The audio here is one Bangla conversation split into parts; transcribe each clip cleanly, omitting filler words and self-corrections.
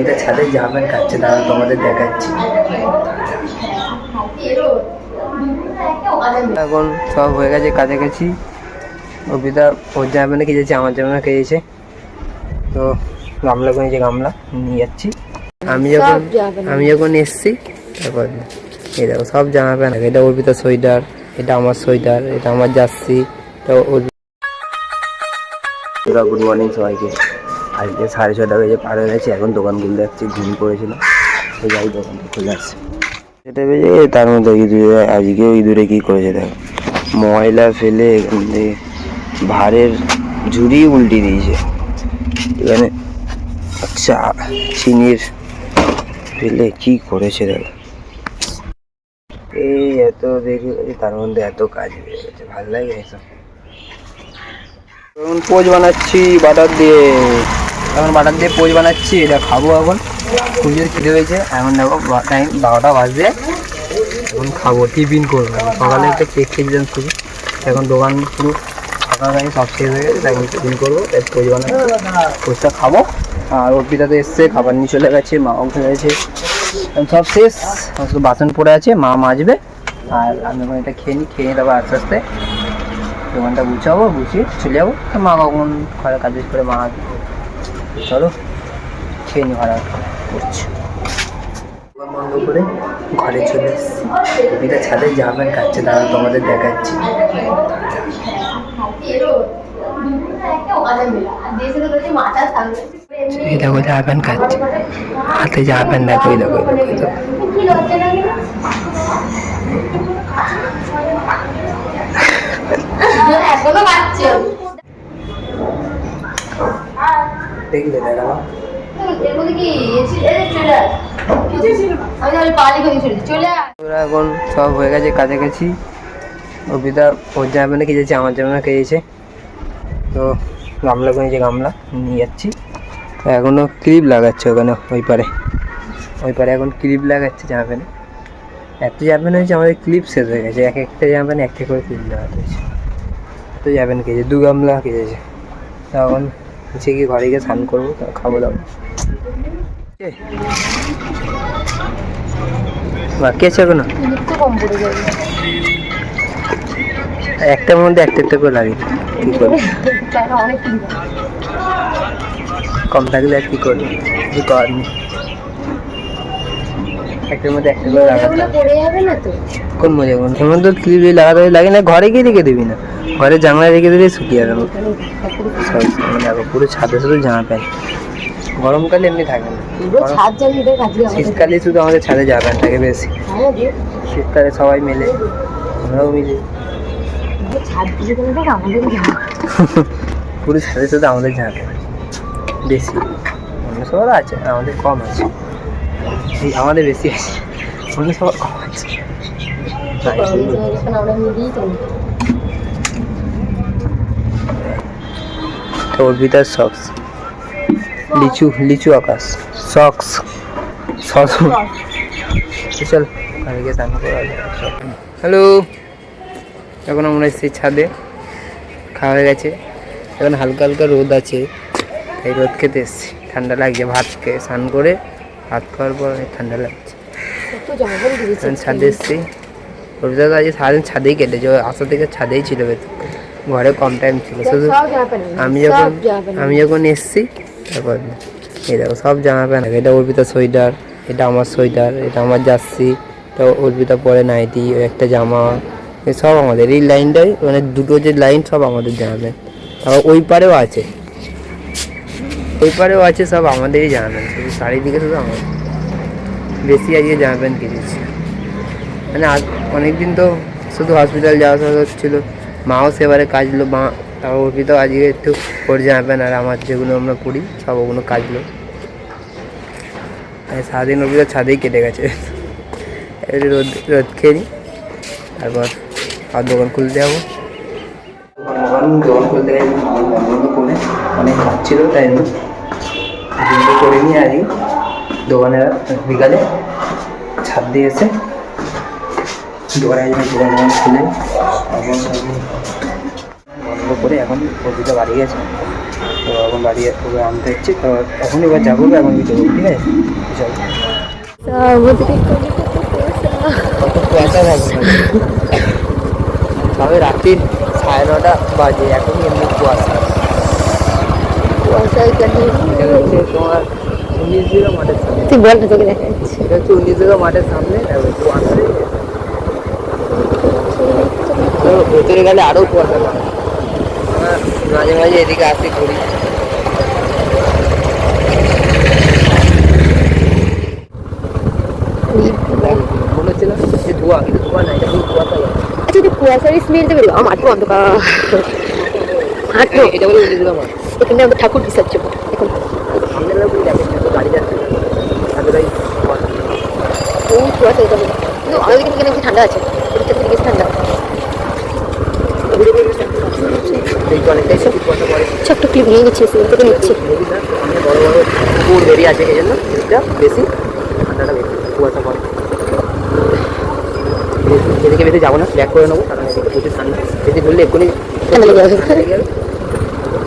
এটা ছাদে জামেন খাচ্ছে, দাঁড়া তোমাদের দেখাচ্ছি। এখন সব হয়ে গেছে, কাছাকাছি। অভিদা ওর জামেনে খেয়েছে, আমার জামেনে খেয়েছে। তো গামলা কিনেছে, গামলা নিয়ে যাচ্ছি। আমি যখন এসছি তারপর এই দেখো সব জামা প্যান্ট। এটা অর্পিতার সোয়েটার, এটা আমার সোয়েটার, এটা আমার জার্সি। তো গুড মর্নিং সবাইকে। আজকে 6:30 বেজে পার হয়ে গেছে, এখন দোকান খুলতে যাচ্ছি। ঘুম পড়েছিল, তো যাই দোকানটা খুলে আসছে। সেটা বেজে তার মধ্যে ইঁদুরে, আজকেও ইঁদুরে কী করেছে দেখো, ময়লা ফেলে এখান থেকে ভারের ঝুড়ি উল্টে দিয়েছে। এখানে আচ্ছা চিনির ফেলে কি করেছে দেখো। এই এত দেখে গেছে, তার মধ্যে এত কাজ হয়ে গেছে, ভালো লাগে এসব। এখন পোজ বানাচ্ছি বাটার দিয়ে। পোজ বানাচ্ছি, এটা খাবো। এখন খুব জোর খিদে হয়েছে। এখন দেখো টাইম 12টা বাজে, এখন খাবো, টিফিন করবো। সকালে একটা কেক খেয়েছিলাম শুধু, এখন দোকান পুরো ফাঁকা টাইম সব শেষ হয়ে গেছে। এখন টিফিন করবো, পোজ বানাচ্ছি, পোজটা খাবো। আর অর্পিতাতে এসছে, খাবার নিয়ে চলে গেছে, মাও চলে গেছে, সব শেষ। শুধু বাসন পড়ে আছে, মা মাজবে। আর আমি এখন এটা খেয়ে নিই, তারপর আস্তে আস্তে দোকানটা গুছাবো, গুছিয়ে চলে যাবো। মা কখন ঘরে কাজ করে মা আসবে। চলো খেয়ে নি, ভাড়া করছি। বন্ধ করে ঘরে চলে এসেছি। কবিতা ছাদে জামেন খাচ্ছে, দাঁড়া তোমাদের দেখাচ্ছি। এই দেখো জামেন খাচ্ছে, হাতে জামেন দেখো, এই দেখো, দেখলে দেখালাম। এখন সব হয়ে গেছে, কাছাকাছি। অভিদা ওর জামানে খেয়েছে, আমার জামানে খেয়েছে। তো গামলা কিনেছে, গামলা নিয়ে যাচ্ছি। এখনও ক্লিপ লাগাচ্ছে ওখানে, ওই পারে এখন ক্লিপ লাগাচ্ছে জামা প্যান্টে। এত জামা প্যান্ট হয়েছে, আমাদের ক্লিপ শেষ হয়ে গেছে। এক একটা জামা প্যান্ট একটা করে ক্লিপ লাগাতে হয়েছে। তো জামা প্যান্ট খেয়েছে, 2 গামলা খেয়েছে। তখন হচ্ছে কি ঘরে গিয়ে স্নান করবো, খাবো দাবো। বাকি আছে এখনো, একটার মধ্যে একটা করে লাগে। কি করবি, কম থাকলে আর কি করবি, কিছু করার নেই। একটার মধ্যে একটা করে লাগাতে কোন মজা কোন তোমার তো ক্লিপ লাগাতে লাগে না। ঘরে গিয়ে রেখে দিবি না, ঘরে জানলায় রেখে দিলে শুকিয়ে যাবে। দেখো পুরো ছাদে শুধু জামা প্যান্ট। গরমকালে এমনি থাকে না, শীতকালে শুধু আমাদের ছাদে জামা প্যান্ট থাকে বেশি। শীতকালে সবাই মিলে, আমরাও মিলে পুরো ছাদে শুধু আমাদের জামা প্যান্ট বেশি। অন্য সবার আছে, আমাদের কম আছে। আমাদের বেশি আছে, অন্য সবার কম আছে। অর্পিতার সক্স, লিচু আকাশ সক্স। চল হ্যালো, এখন আমরা এসেছি ছাদে, খাওয়া হয়ে গেছে। এখন হালকা হালকা রোদ আছে, এই রোদ খেতে এসেছি। ঠান্ডা লাগছে, ভাত খেয়ে স্নান করে ভাত খাওয়ার পর ঠান্ডা লাগছে। ছাদে এসেছি। অর্পিতা তো আজকে সারাদিন ছাদেই কেটেছে, আসা থেকে ছাদেই ছিল, ঘরে কম টাইম ছিল। শুধু আমি যখন এসছি তারপর এই দেখো সব জামা প্যান্ট। এটা অর্পিতার সোয়েটার, এটা আমার সোয়েটার, এটা আমার জার্সি। তো অর্পিতা পরে নাইটি, একটা জামা, সব আমাদের। এই লাইনটাই মানে দুটো যে লাইন সব আমাদের জামা প্যান্ট। তারপর ওই পারেও আছে, সব আমাদেরই জামা প্যান্ট। শুধু চারিদিকে শুধু আমাদের। বেশি আজকে জামা প্যান্ট কিনেছি, মানে অনেকদিন তো শুধু হসপিটাল যাওয়া হচ্ছিলো, মাও সেবারে কাজলো। মা তারপর অর্পিতাও আজকে একটু ওর জামা প্যান্ট আর আমার যেগুলো আমরা পড়ি সব ওগুলো কাজলো। সারাদিন অর্পিতা ছাদেই কেটে গেছে। রোদ খেয়ে নিই, তারপর আর দোকান খুলতে যাবো। দোকান খুলতে গেছি, বন্ধ করে অনেক কাজ ছিল, তাই করে নিয়ে আজকে দোকানে বিকালে ছাদ দিয়ে এসে দোকান খুলে বন্ধ করে এখন অর্পিতা বাড়ি গেছে। তো এখন বাড়ি ওকে আনতে হচ্ছে, তো এখন এবার যাবো, এখন দেবো, ঠিক আছে? চল। কত কুয়াশা থাকবে, তবে রাত্রির 9:30 বাজে, এখনই এমনি কুয়াশা। এটা হচ্ছে তোমার 19 মাঠের সামনে। তুই বল না, তোকে দেখা যাচ্ছে। এটা হচ্ছে 19 মাঠের সামনে কুয়াশা। ভেতরে গেলে আরো কুয়াশা পাবে। মাঝে মাঝে এদিকে আসি ঘুরি। মনে হচ্ছিল যে ধোঁয়া, কিন্তু ধোঁয়া না, এটা শুধু কুয়াশা। আচ্ছা, তুই কুয়াশার স্মেলটা বেরো, আমার তো অন্ধকার হাঁটো। এটা বলে 19 মাঠ। এখানে আমরা ঠাকুর বিসর্জন এখন। সামনে গেলে পুরো দেখেন, গাড়ি যাচ্ছে এতটাই কুয়াশা। কুয়াশা এটা বলে, কিন্তু আমাদের এখানে বেশি ঠান্ডা আছে, ওদিকটা থেকে বেশি ঠান্ডা। অনেকটাই সব কুয়াশা পড়ে। ছোট্ট ক্লিপ নিয়ে নিচ্ছি, তোকে নিচ্ছি। সামনে বড় বড় পুকুর বেরিয়ে আছে, এই জন্য এটা বেশি ঠান্ডাটা বেশি, কুয়াশা পড়ে। এদিকে বেশি যাবো না, ব্যাক করে নেবো, কারণ এদিকে প্রচুর ঠান্ডা। বেশি ঘুরলে এক্ষুনি ঠান্ডা লেগে যাবে।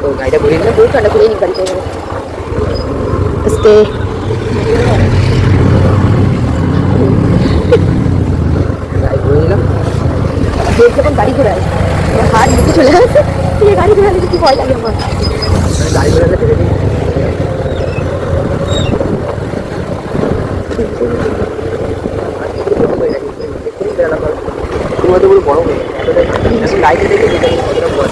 তো গাড়িটা ঘুরিয়ে নিলাম, বহু ঠান্ডা ঘুরিয়ে নিই গাড়ি চলে যাবে। আস্তে গাড়ি ঘুরিয়ে নিলাম। যখন গাড়ি ঘোরায় হাত মুখে চলে আসে, গাড়ি ঘোরালে কি ভয় লাগে আমার। গাড়ি ঘোরালে ফেলে দিই। পুরো বড় হয়ে গেছে, গাড়িতে দেখে কতটা বড়।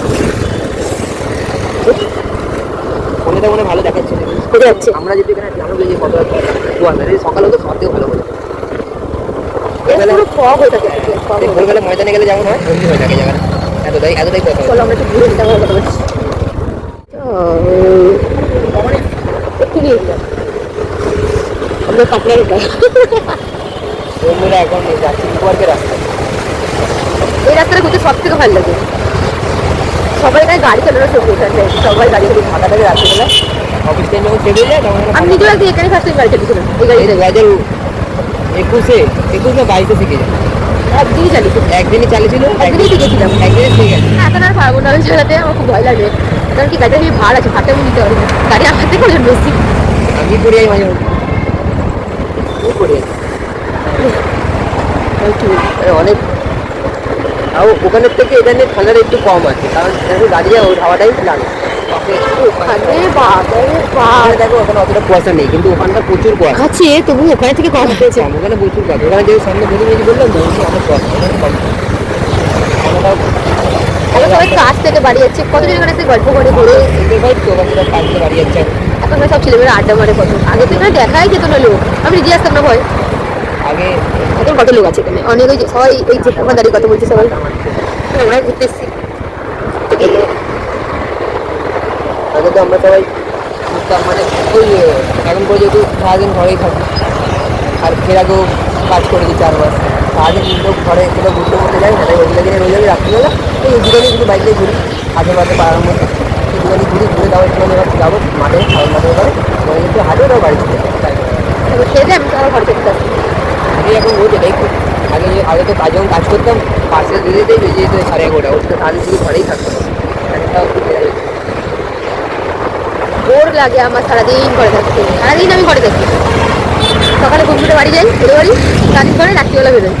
ফোনেটা মনে ভালো দেখাচ্ছে, বোঝা যাচ্ছে। আমরা যদি এখানে জানো যে কতটা কুয়াশা, সকালে হতো সব থেকে ভালো বলে। পুরো ফগ হয়ে থাকে, ফগ হয়ে থাকে। ভোরবেলা ময়দানে গেলে যেমন হয় অমনি হয়ে থাকে জায়গাটা, এতটাই কথা। চলো আমরা একটু ঘুরে নিতে হবে, কথা বলছি। একটু নিয়ে নিলাম আমরা কাপড়ের এটা। বন্ধুরা এখন যাচ্ছি পার্কের রাস্তায়। এই রাস্তাটা ঘুরতে সব থেকে ভালো লাগে। সবাই এখানে গাড়ি চালানো শুরু করেছে, সবাই গাড়ি চালিয়ে ফাঁকা থাকে রাত্রিবেলা, অফিস টাইম যখন শেষ হয়ে যায় তখন আমি নিজেও একদিন এখানে ফার্স্ট টাইম গাড়ি চালিয়েছিলাম, এই গাড়ি 2021 না 22 শিখে যায়। একদিনই চালিয়েছিলাম, একদিনই চালিয়েছিল, একদিনই শিখেছিলাম। একদিনই শিখে গেছে। এখন আর পারবো না আমি চালাতে, আমার খুব ভয় লাগে। কারণ কি গাড়িটা বেশি ভার আছে, ভারটা আমি নিতে পারবো না, গাড়ি আমার থেকে ওজন বেশি। আমি পড়ে যাই মাঝে মধ্যে, খুব পড়ে যাই। অনেক তাও ওখানের থেকে এখানে ঠান্ডাটা একটু কম আছে, কারণ এখানে গাড়ি যায় ওই হাওয়াটাই লাগে। ওখানে বাবারে বাপ, দেখো ওখানে অতটা কুয়াশা নেই, কিন্তু ওখানটা প্রচুর কুয়াশা আছে, তবু ওখানে থেকে কম হয়েছে। ওখানে প্রচুর কুয়াশা। ওখানে যে সামনে ভেজে বললাম তো, ওখানে অনেক কুয়াশা, ওখানে কম। এখন সবাই কাজ থেকে বাড়ি যাচ্ছে, কতজন এখানে এসে গল্প করে ঘুরে। ভাই তো ওখানে কাজ থেকে বাড়ি যাচ্ছে এখন সব ছেলেমেয়েরা আড্ডা মারে কত, আগে তো এখানে দেখাই যেত না লোক, আমি নিজে আসতাম না ভয়। আগে। এখন কত লোক আছে এখানে, অনেক ওই যে সবাই এই যে আমার দাঁড়িয়ে কথা বলছে সবাই, আমরা ঘুরতে এসেছি। আগে তো আমরা সবাই ঘুরতাম, মানে ওই এখন করে যেহেতু সারাদিন ঘরেই থাকি, আর ফের আগেও কাজ করেছি 4 মাস, সারাদিন কিন্তু ঘরে কোথাও ঘুরতে ঘুরতে যাই না, তাই ওইগুলো দিনে রয়ে যাবে রাত্রিবেলা এই দুজনে কিন্তু বাইক দিয়ে ঘুরি, আশেপাশে পাড়ার মধ্যে দুজনে ঘুরে দাও একটুখানি, এবার যাবো মাঠে, খাবার মাঠে ওখানে ওখানে একটু হাঁটে ওটাও বাড়ি চলে যাই। খেয়ে দিয়ে আমি আমার ঘর থেকে আসি। আমি এখন রোজ এটাই করি। আগে তো যখন কাজ করতাম পার্সেল দিয়ে দিতেই বেজে যেত 11:30, ওর তো সারাদিন শুধু ঘরেই থাকতাম। বোর লাগে আমার সারাদিন ঘরে থাকতে, সারাদিন আমি ঘরে থাকি। সকালে ঘুম থেকে বাড়ি যাই, বেরো বাড়ি, সারাদিন করে রাত্রিবেলা বেরোই।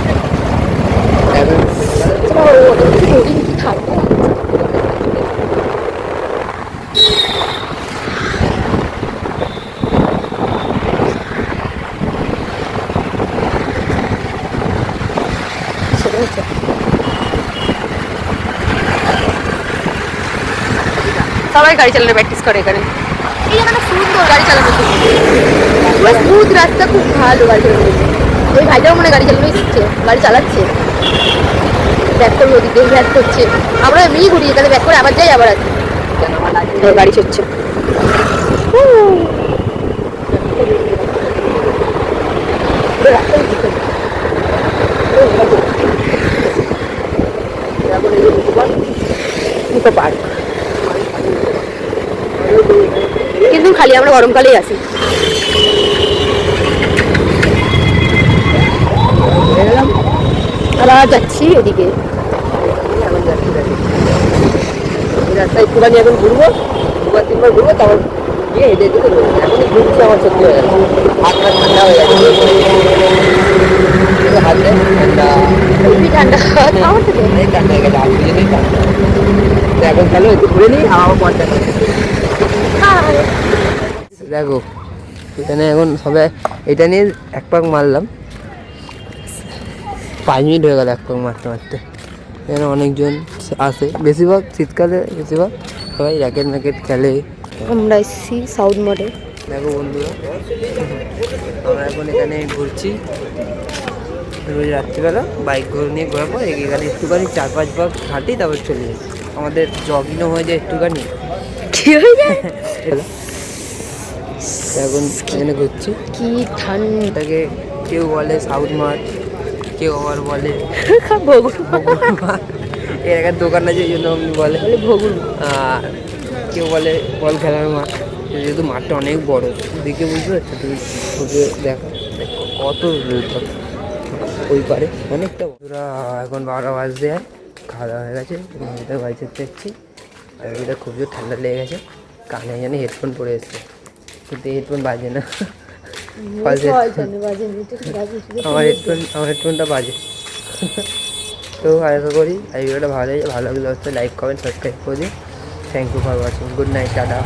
সবাই গাড়ি চালানো প্র্যাকটিস করে এখানে, এই জায়গাটা সুন্দর গাড়ি চালানো, স্মুথ রাস্তা, খুব ভালো গাড়ি চালানো। ওই ভাইটাও মনে গাড়ি চালানোই শিখছে, গাড়ি চালাচ্ছে, ব্যাক করবে ওদিক দিয়ে ব্যাক করছে, আমরা এমনিই ঘুরি এখানে, ব্যাক করে আবার যাই আবার আসি, গাড়ি চড়ছে। নিকো পার্ক, কিন্তু খালি আমরা গরমকালেই আসি। আবার যাচ্ছি ওদিকে, রাস্তায় একটুখানি এখন ঘুরবো, দুবার তিনবার ঘুরবো, তারপর গিয়ে হেঁটে হেঁটে চলে যাবো। এখনই ঘুরছি আমার সত্যি হয়ে গেছে, হাত পা ঠান্ডা হয়ে গেছে। হাতে ঠান্ডা, খুবই ঠান্ডা আমার থেকে। অনেক ঠান্ডা হয়ে গেছে, হাত দুজনেই ঠান্ডা। তো এখন চলো একটু ঘুরে নিই, আবার পর দেখা হবে। দেখো এখানে এখন সবাই এটা নিয়ে এক পাক মারলাম, 5 মিনিট হয়ে গেল এক পাক মারতে মারতে। এখানে অনেকজন আসে, বেশিরভাগ শীতকালে বেশিরভাগ সবাই র্যাকেট ম্যাকেট খেলে। আমরা এসেছি সাউথ মোডে। দেখো বন্ধুরা, আমরা এখন এখানে ঘুরছি রোজ রাত্রিবেলা, বাইক নিয়ে ঘোরার পর এখানে একটুখানি 4-5 পাক হাঁটি, তারপর চলে যাই। আমাদের জগিংও হয়ে যায় একটুখানি। কি হয়ে যায়? এখন এখানে ঘুরছি। কি ঠান্ডা! এটাকে কেউ বলে সাউথ মাঠ, কেউ আবার বলে ভগুর মাঠ। এর একটা দোকান আছে, এই জন্য আপনি বলে ভগুর। আর কেউ বলে বল খেলার মাঠ। যেহেতু মাঠটা অনেক বড়, দেখে বুঝতে পারছো তুমি, ওকে দেখা কত ওই পারে অনেকটা। ওরা এখন 12টা বাজতে যায়, খাওয়া দাওয়া হয়ে গেছে, ভিতরে বাড়ি চড়তে যাচ্ছি। আর এটা খুব জোর ঠান্ডা লেগে গেছে, কানে যেন হেডফোন পরে এসছে, কিন্তু হেডফোন বাজে না। আমার হেডফোনটা বাজে। তো আশা করি এই ভিডিওটা ভালো লাগে, ভালো লাগলে অবশ্যই লাইক কমেন্ট সাবস্ক্রাইব করে দিন। Thank you for watching, good night, tata.